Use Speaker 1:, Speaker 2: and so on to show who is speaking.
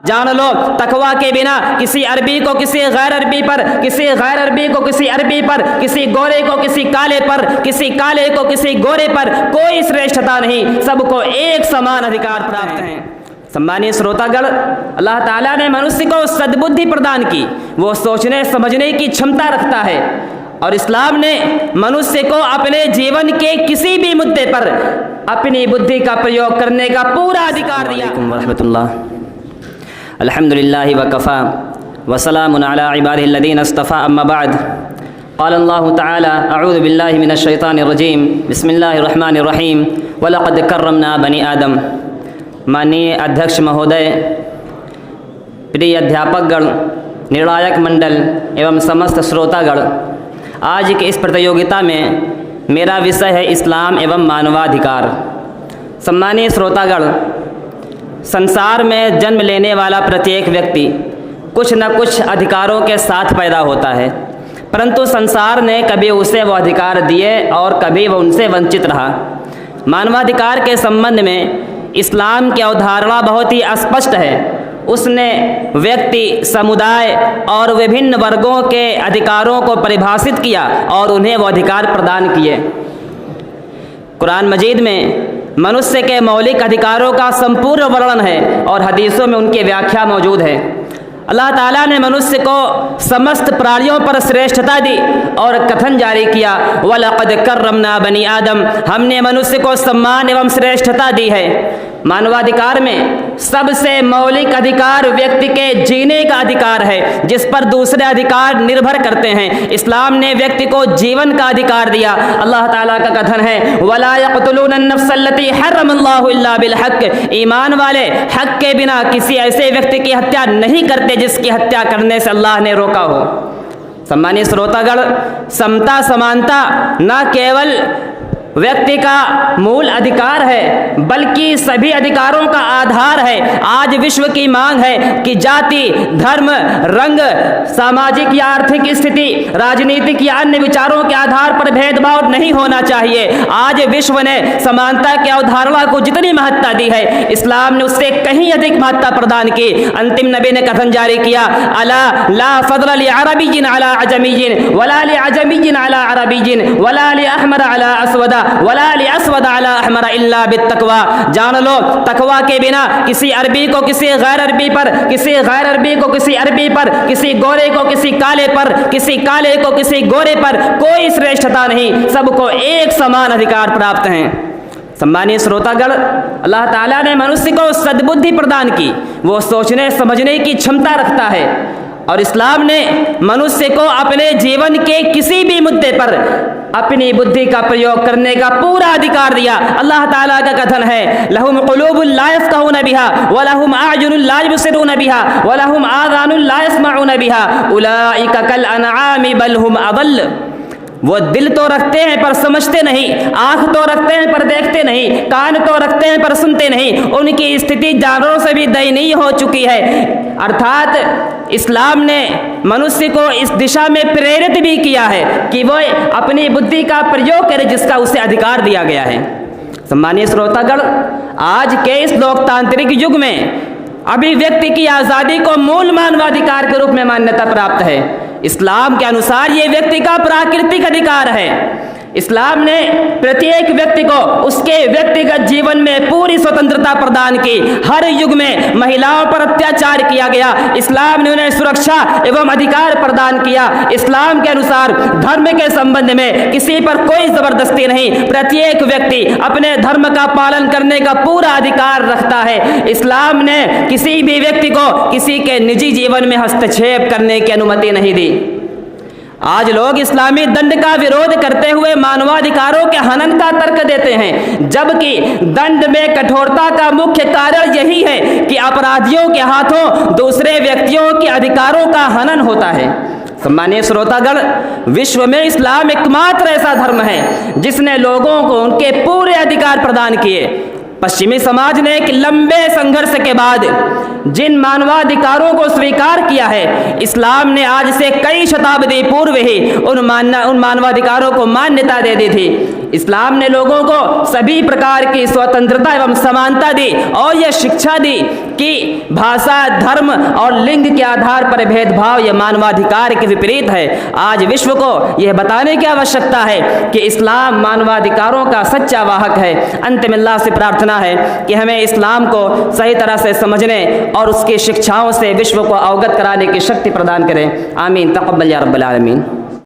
Speaker 1: जान लो, तकवा के बिना किसी अरबी को किसी गैर अरबी पर, किसी गैर अरबी को किसी अरबी पर, किसी गोरे को किसी काले पर, किसी काले को किसी गोरे पर कोई श्रेष्ठता नहीं, सबको एक समान अधिकार प्राप्त हैं। सम्मानीय श्रोतागण, अल्लाह ताला ने मनुष्य को सद्बुद्धि प्रदान की, वो सोचने समझने की क्षमता रखता है और इस्लाम ने मनुष्य को अपने जीवन के किसी भी मुद्दे पर अपनी बुद्धि का प्रयोग करने का पूरा अधिकार दिया। वरहमतुल्लाह। अल्हम्दुलिल्लाहि व कफ़ा व सलामुन अला इबादिल्लज़ीना इस्तफ़ा अम्मा बाद। क़ाल अल्लाहु तआला अऊज़ु बिल्लाहि मिनश शैतानिर रजीम बिस्मिल्लाहिर रहमानिर रहीम व लक़द कर्रमना बनी आदम। माननीय अध्यक्ष महोदय, प्रिय अध्यापकगण, निर्णायक मंडल एवं समस्त श्रोतागण, आज की इस प्रतियोगिता में मेरा विषय है इस्लाम एवं मानवाधिकार। सम्मानीय श्रोतागण, संसार में जन्म लेने वाला प्रत्येक व्यक्ति कुछ न कुछ अधिकारों के साथ पैदा होता है, परंतु संसार ने कभी उसे वो अधिकार दिए और कभी वह उनसे वंचित रहा। मानवाधिकार के संबंध में इस्लाम की अवधारणा बहुत ही स्पष्ट है। उसने व्यक्ति, समुदाय और विभिन्न वर्गों के अधिकारों को परिभाषित किया और उन्हें वो अधिकार प्रदान किए। कुरान मजीद में मनुष्य के मौलिक अधिकारों का संपूर्ण वर्णन है और हदीसों में उनकी व्याख्या मौजूद है। अल्लाह ताला ने मनुष्य को समस्त प्राणियों पर श्रेष्ठता दी और कथन जारी किया, वलक़द कर्रमना बनी आदम, हमने मनुष्य को सम्मान एवं श्रेष्ठता दी है। मानवाधिकार में सबसे मौलिक अधिकार व्यक्ति के जीने का अधिकार है, जिस पर दूसरे अधिकार निर्भर करते हैं। इस्लाम ने व्यक्ति को जीवन का अधिकार दिया। अल्लाह ताला का कथन है, वला यक़्तुलून नफ्सल्लती हर्रमल्लाहु इल्ला बिल हक़, ईमान वाले हक के बिना किसी ऐसे व्यक्ति की हत्या नहीं करते जिसकी हत्या करने से अल्लाह ने रोका हो। सम्मानित श्रोतागण, समता समानता न केवल व्यक्ति का मूल अधिकार है बल्कि सभी अधिकारों का आधार है। आज विश्व की मांग है कि जाति, धर्म, रंग, सामाजिक या आर्थिक स्थिति, राजनीतिक या अन्य विचारों के आधार पर भेदभाव नहीं होना चाहिए। आज विश्व ने समानता की अवधारणा को जितनी महत्ता दी है, इस्लाम ने उससे कहीं अधिक महत्ता प्रदान की। अंतिम नबी ने कथन जारी किया, अला ला फज़ल लि अरबिय्यिन अला अजमिय्यिन वला लि अजमिय्यिन अला अरबिय्यिन वला लि अहमर अला अस्वदा वला लि अस्वद अला अहमर इल्ला बित्तक़वा। जान लो, तकवा के बिना किसी अरबी को किसी गैर अरबी पर, किसी गैर अरबी को किसी अरबी पर, किसी गोरे को किसी काले पर, किसी काले को किसी गोरे पर कोई श्रेष्ठता नहीं, सबको एक समान अधिकार प्राप्त हैं। सम्मानीय श्रोतागण, अल्लाह ताला ने मनुष्य को सद्बुद्धि प्रदान की, वो सोचने समझने की क्षमता रखता है और इस्लाम ने मनुष्य को अपने जीवन के किसी भी मुद्दे पर अपनी बुद्धि का प्रयोग करने का पूरा अधिकार दिया। अल्लाह ताला का कथन है, लहुम क़ुलूबुन ला यफ़क़हून बिहा व लहुम अअयुनुन ला युबसिरून बिहा व लहुम आज़ानुन ला यस्मऊन बिहा उलाइका कल अनआमि बल हुम अदल्ल। वो दिल तो रखते हैं पर समझते नहीं, आंख तो रखते हैं पर देखते नहीं, कान तो रखते हैं पर सुनते नहीं, उनकी स्थिति जानवरों से भी दयनीय हो चुकी है। अर्थात इस्लाम ने मनुष्य को इस दिशा में प्रेरित भी किया है कि वो अपनी बुद्धि का प्रयोग करे जिसका उसे अधिकार दिया गया है। सम्मानीय श्रोतागण, आज के इस लोकतांत्रिक युग में अभिव्यक्ति की आज़ादी को मूल मानवाधिकार के रूप में मान्यता प्राप्त है। इस्लाम के अनुसार ये व्यक्ति का प्राकृतिक अधिकार है। इस्लाम ने प्रत्येक व्यक्ति को उसके व्यक्तिगत जीवन में पूरी स्वतंत्रता प्रदान की। हर युग में महिलाओं पर अत्याचार किया गया, इस्लाम ने उन्हें सुरक्षा एवं अधिकार प्रदान किया। इस्लाम के अनुसार धर्म के संबंध में किसी पर कोई जबरदस्ती नहीं, प्रत्येक व्यक्ति अपने धर्म का पालन करने का पूरा अधिकार रखता है। इस्लाम ने किसी भी व्यक्ति को किसी के निजी जीवन में हस्तक्षेप करने की अनुमति नहीं दी। आज लोग इस्लामी दंड का विरोध करते हुए मानवाधिकारों के हनन का तर्क देते हैं, जबकि दंड में कठोरता का मुख्य कारण यही है कि अपराधियों के हाथों दूसरे व्यक्तियों के अधिकारों का हनन होता है। सम्मानीय श्रोतागण, विश्व में इस्लाम एकमात्र ऐसा धर्म है जिसने लोगों को उनके पूरे अधिकार प्रदान किए। पश्चिमी समाज ने एक लंबे संघर्ष के बाद जिन मानवाधिकारों को स्वीकार किया है, इस्लाम ने आज से कई शताब्दी पूर्व ही उन मानवाधिकारों को मान्यता दे दी थी। इस्लाम ने लोगों को सभी प्रकार की स्वतंत्रता एवं समानता दी और यह शिक्षा दी कि भाषा, धर्म और लिंग के आधार पर भेदभाव यह मानवाधिकार के विपरीत है। आज विश्व को यह बताने की आवश्यकता है कि इस्लाम मानवाधिकारों का सच्चा वाहक है। अंत में अल्लाह से प्रार्थना है कि हमें इस्लाम को सही तरह से समझने और उसकी शिक्षाओं से विश्व को अवगत कराने की शक्ति प्रदान करें। आमीन। तक़ब्बल या रब्बल आलमीन।